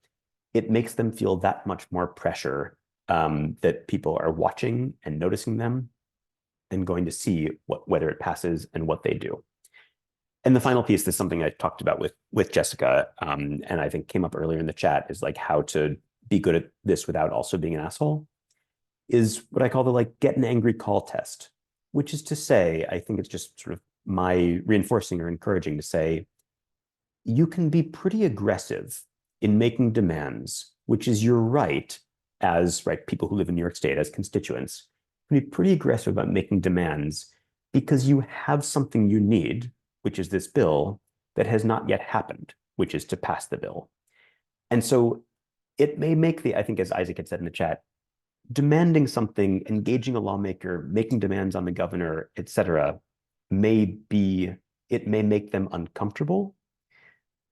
it makes them feel that much more pressure that people are watching and noticing them and going to see whether it passes and what they do. And the final piece is something I talked about with Jessica, and I think came up earlier in the chat, is like how to be good at this without also being an asshole, is what I call the like get an angry call test, which is to say, I think it's just sort of my reinforcing or encouraging to say, you can be pretty aggressive in making demands, which is your right as people who live in New York State as constituents, you can be pretty aggressive about making demands because you have something you need, which is this bill that has not yet happened, which is to pass the bill. And so it may make I think as Isaac had said in the chat, demanding something, engaging a lawmaker, making demands on the governor, et cetera, it may make them uncomfortable.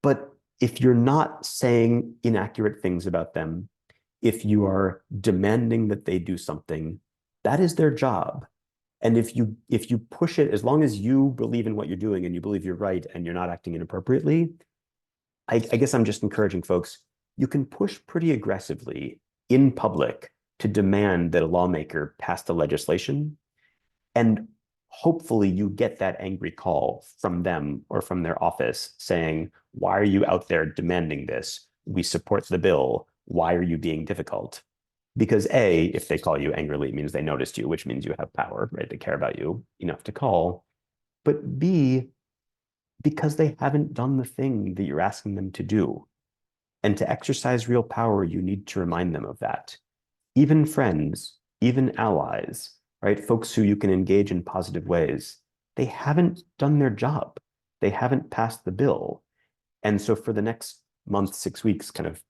But if you're not saying inaccurate things about them, if you are demanding that they do something, that is their job. And if you push it, as long as you believe in what you're doing and you believe you're right and you're not acting inappropriately, I guess I'm just encouraging folks, you can push pretty aggressively in public to demand that a lawmaker pass the legislation. And hopefully you get that angry call from them or from their office saying, why are you out there demanding this? We support the bill. Why are you being difficult? Because A, if they call you angrily, it means they noticed you, which means you have power, right? They care about you enough to call. But B, because they haven't done the thing that you're asking them to do. And to exercise real power, you need to remind them of that. Even friends, even allies, right? Folks who you can engage in positive ways, they haven't done their job. They haven't passed the bill. And so for the next month, 6 weeks, kind of,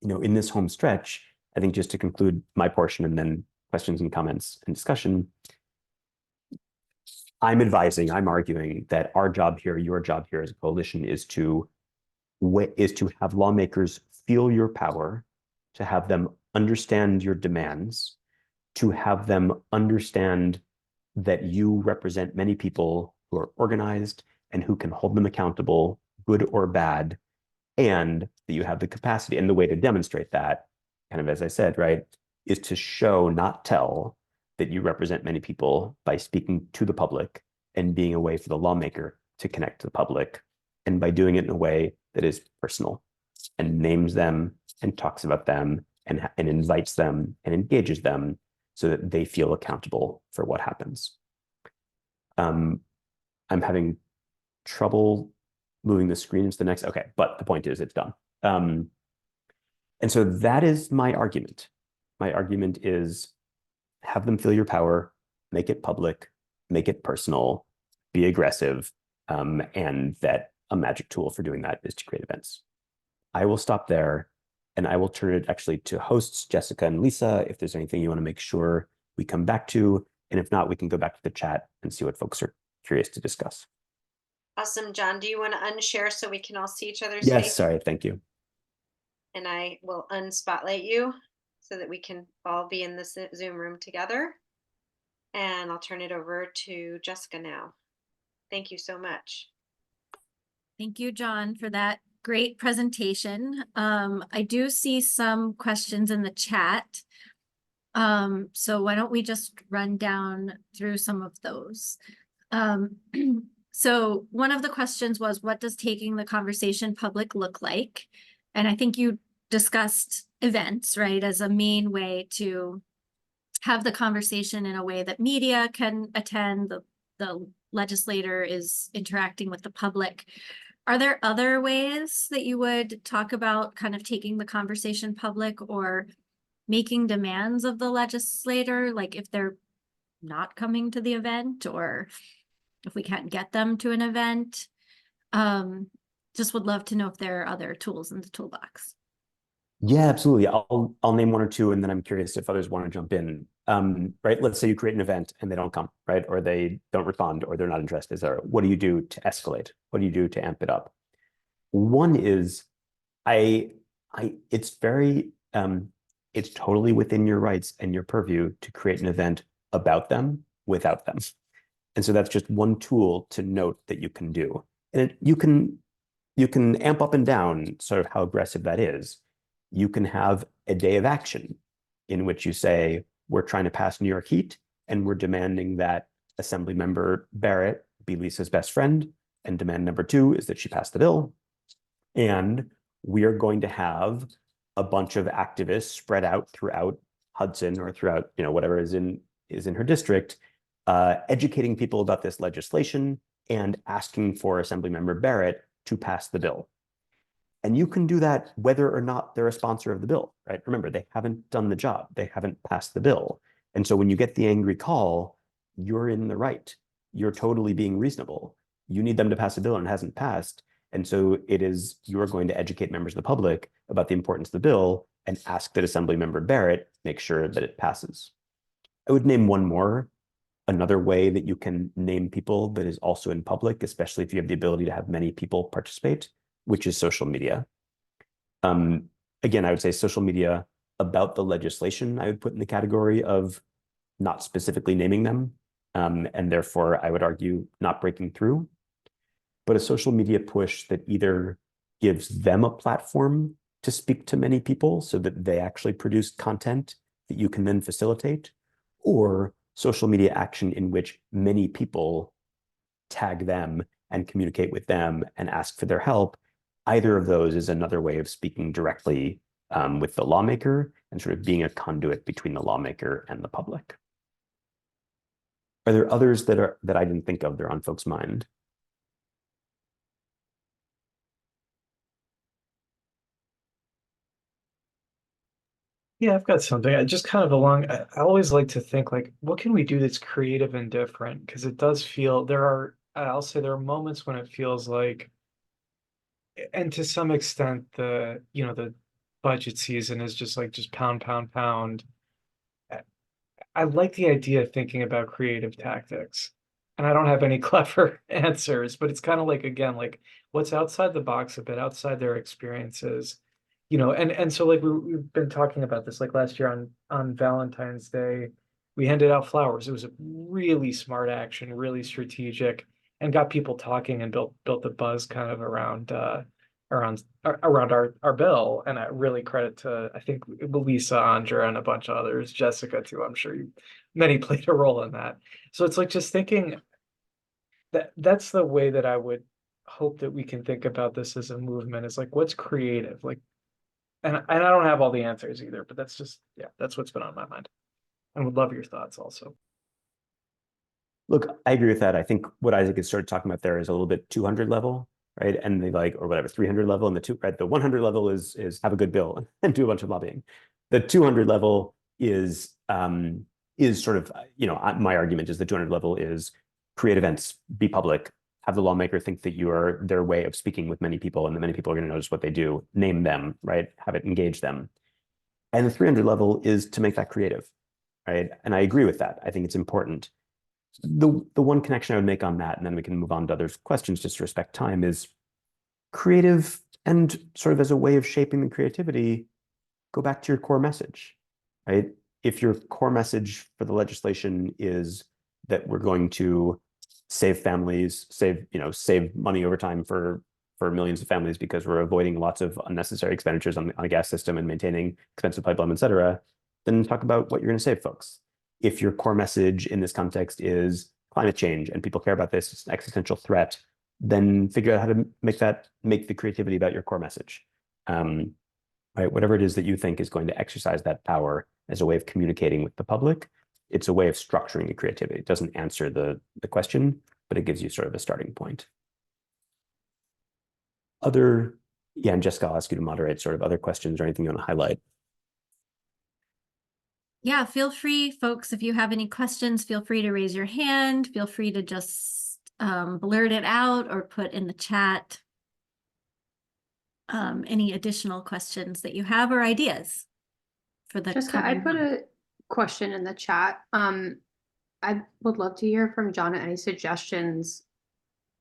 in this home stretch, I think just to conclude my portion and then questions and comments and discussion, I'm arguing that our job here, your job here as a coalition is to have lawmakers feel your power, to have them understand your demands, to have them understand that you represent many people who are organized and who can hold them accountable, good or bad, and that you have the capacity. And the way to demonstrate that, kind of as I said, right, is to show, not tell, that you represent many people by speaking to the public and being a way for the lawmaker to connect to the public, and by doing it in a way that is personal and names them and talks about them and invites them and engages them so that they feel accountable for what happens. I'm having trouble moving the screen into the next. Okay, but the point is it's done. And so that is my argument. My argument is have them feel your power, make it public, make it personal, be aggressive, and that a magic tool for doing that is to create events. I will stop there and I will turn it actually to hosts, Jessica and Lisa, if there's anything you want to make sure we come back to. And if not, we can go back to the chat and see what folks are curious to discuss. Awesome. John, do you want to unshare so we can all see each other's Yes, face? sorry, thank you. And I will unspotlight you so that we can all be in the Zoom room together. And I'll turn it over to Jessica now. Thank you so much. Thank you, John, for that great presentation. I do see some questions in the chat. So why don't we just run down through some of those? So one of the questions was, what does taking the conversation public look like? And I think you discussed events, right, as a main way to have the conversation in a way that media can attend, the legislator is interacting with the public. Are there other ways that you would talk about kind of taking the conversation public or making demands of the legislator, like if they're not coming to the event or if we can't get them to an event? Just would love to know if there are other tools in the toolbox. Yeah, absolutely. I'll name one or two, and then I'm curious if others want to jump in. Right? Let's say you create an event and they don't come, right? Or they don't respond, or they're not interested. So what do you do to escalate? What do you do to amp it up? One is, it's very, it's totally within your rights and your purview to create an event about them without them. And so that's just one tool to note that you can do. And you can amp up and down sort of how aggressive that is. You can have a day of action in which you say, we're trying to pass New York heat, and we're demanding that Assemblymember Barrett be Lisa's best friend. And demand number 2 is that she pass the bill. And we are going to have a bunch of activists spread out throughout Hudson or throughout, whatever is in her district, educating people about this legislation and asking for Assemblymember Barrett to pass the bill. And you can do that whether or not they're a sponsor of the bill, right? Remember, they haven't done the job. They haven't passed the bill. And so when you get the angry call, you're in the right. You're totally being reasonable. You need them to pass a bill and it hasn't passed. And so you're going to educate members of the public about the importance of the bill and ask that Assemblymember Barrett make sure that it passes. I would name one more. Another way that you can name people that is also in public, especially if you have the ability to have many people participate, which is social media. Again, I would say social media about the legislation, I would put in the category of not specifically naming them, and therefore I would argue not breaking through. But a social media push that either gives them a platform to speak to many people so that they actually produce content that you can then facilitate, or social media action in which many people tag them and communicate with them and ask for their help. Either of those is another way of speaking directly with the lawmaker and sort of being a conduit between the lawmaker and the public. Are there others that I didn't think of that are on folks' mind? Yeah, I've got something. I just kind of I always like to think like, what can we do that's creative and different? Because it does feel I'll say there are moments when it feels like, and to some extent, the budget season is just pound, pound, pound. I like the idea of thinking about creative tactics. And I don't have any clever answers, but it's kind of like, again, like what's outside the box a bit, outside their experiences, and so like we've been talking about this like last year on Valentine's Day, we handed out flowers. It was a really smart action, really strategic, and got people talking and built the buzz kind of around our bill. And I really credit to, I think, Lisa, Andra, and a bunch of others, Jessica too. I'm sure many played a role in that. So it's like just thinking that's the way that I would hope that we can think about this as a movement, is like what's creative, like, and I don't have all the answers either, but that's just, yeah, that's what's been on my mind, and would love your thoughts also. Look, I agree with that. I think what Isaac has started talking about there is a little bit 200 level, right? And they or whatever, 300 level, and the 100 level is have a good bill and do a bunch of lobbying. The 200 level is sort of, my argument is the 200 level is create events, be public, have the lawmaker think that you are their way of speaking with many people, and the many people are going to notice what they do, name them, right? Have it engage them. And the 300 level is to make that creative, right? And I agree with that. I think it's important. the one connection I would make on that, and then we can move on to other questions just to respect time, is creative and sort of as a way of shaping the creativity, go back to your core message, right? If your core message for the legislation is that we're going to save families, save money over time for millions of families because we're avoiding lots of unnecessary expenditures on a gas system and maintaining expensive pipeline, et cetera, then talk about what you're going to save folks. If your core message in this context is climate change and people care about this, it's an existential threat, then figure out how to make the creativity about your core message. Right, whatever it is that you think is going to exercise that power as a way of communicating with the public, it's a way of structuring the creativity. It doesn't answer the question, but it gives you sort of a starting point. And Jessica, I'll ask you to moderate sort of other questions or anything you want to highlight. Yeah, feel free, folks, if you have any questions, feel free to raise your hand. Feel free to just blurt it out or put in the chat any additional questions that you have or ideas for the Jessica, I coming put month. a question in the chat. I would love to hear from John any suggestions.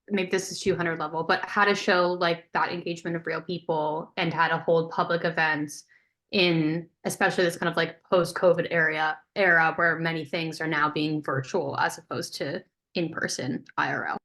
Maybe this is 200 level, but how to show like that engagement of real people and how to hold public events in especially this kind of like post-COVID era where many things are now being virtual as opposed to in-person IRL.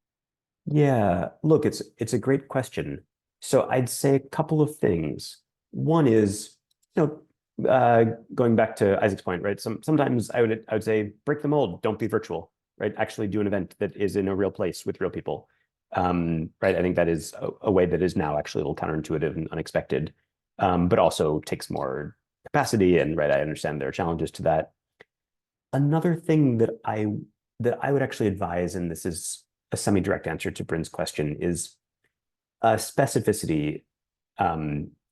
Yeah, look, it's a great question. So I'd say a couple of things. One is, going back to Isaac's point, right? Sometimes I would say break the mold, don't be virtual, right? Actually do an event that is in a real place with real people. Right? I think that is a way that is now actually a little counterintuitive and unexpected, but also takes more capacity. And right, I understand there are challenges to that. Another thing that I would actually advise, and this is a semi-direct answer to Bryn's question, is specificity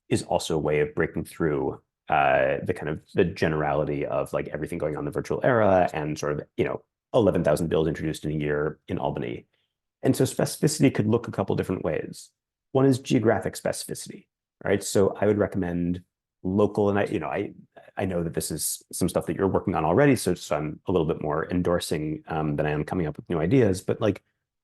is also a way of breaking through the kind of the generality of like everything going on in the virtual era and sort of 11,000 bills introduced in a year in Albany. And so specificity could look a couple different ways. One is geographic specificity, right? So I would recommend local, and I know that this is some stuff that you're working on already, so I'm a little bit more endorsing than I am coming up with new ideas, but like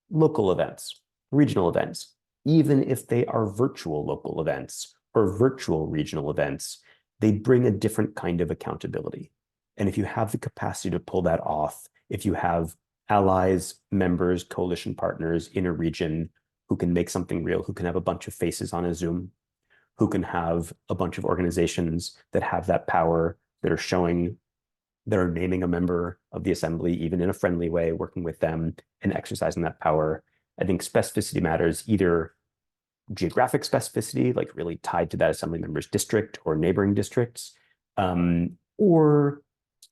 local events, regional events, even if they are virtual local events or virtual regional events, they bring a different kind of accountability. And if you have the capacity to pull that off, if you have allies, members, coalition partners in a region who can make something real, who can have a bunch of faces on a Zoom, who can have a bunch of organizations that have that power, that are naming a member of the assembly, even in a friendly way, working with them and exercising that power. I think specificity matters, either geographic specificity, like really tied to that assembly member's district or neighboring districts, or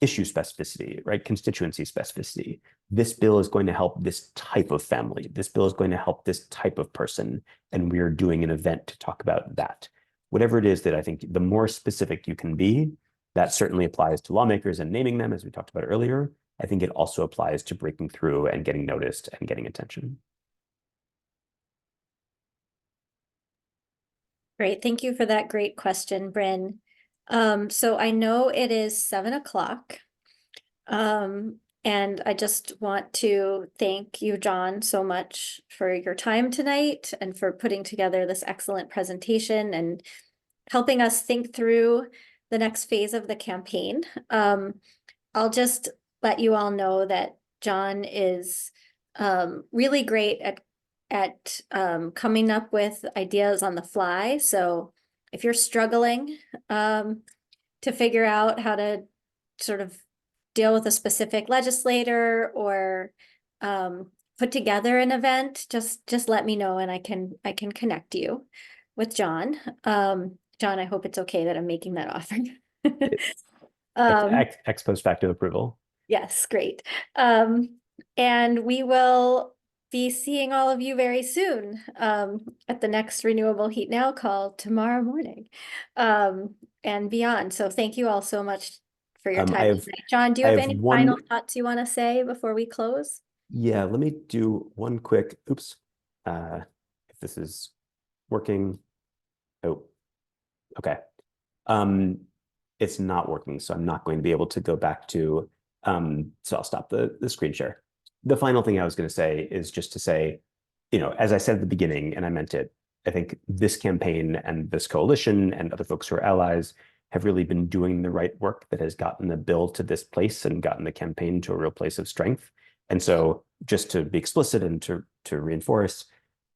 issue specificity, right? Constituency specificity. This bill is going to help this type of family. This bill is going to help this type of person. And we are doing an event to talk about that. Whatever it is that I think the more specific you can be, that certainly applies to lawmakers and naming them, as we talked about earlier. I think it also applies to breaking through and getting noticed and getting attention. Great, thank you for that great question, Bryn. So I know it is 7 o'clock. And I just want to thank you, John, so much for your time tonight and for putting together this excellent presentation and helping us think through the next phase of the campaign. I'll just let you all know that John is really great at coming up with ideas on the fly. So if you're struggling to figure out how to sort of deal with a specific legislator or put together an event, just let me know and I can connect you with John. John, I hope it's okay that I'm making that offer. Ex post facto approval. Yes, great. And we will be seeing all of you very soon at the next Renewable Heat Now call tomorrow morning and beyond. So thank you all so much for your time tonight. John, do you have any final thoughts you want to say before we close? Yeah, let me do one quick, oops, if this is working. Oh, okay. It's not working, so I'm not going to be able to go back to, so I'll stop the screen share. the final thing I was going to say is just to say, as I said at the beginning, and I meant it, I think this campaign and this coalition and other folks who are allies have really been doing the right work that has gotten the bill to this place and gotten the campaign to a real place of strength. And so just to be explicit and to reinforce,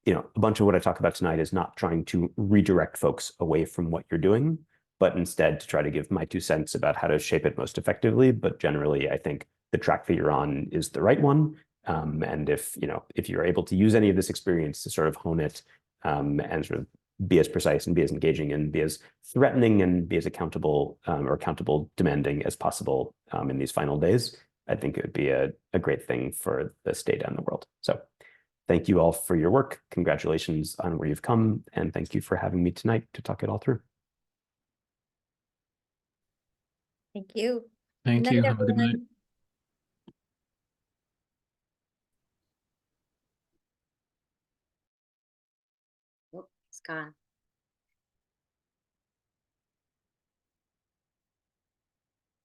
a bunch of what I talk about tonight is not trying to redirect folks away from what you're doing, but instead to try to give my 2 cents about how to shape it most effectively. But generally, I think the track that you're on is the right one. And if you're able to use any of this experience to sort of hone it and sort of be as precise and be as engaging and be as threatening and be as accountable demanding as possible in these final days, I think it would be a great thing for the state and the world. So thank you all for your work. Congratulations on where you've come. And thank you for having me tonight to talk it all through. Thank you. Thank Good you. night, Have a good night. everyone. It's gone.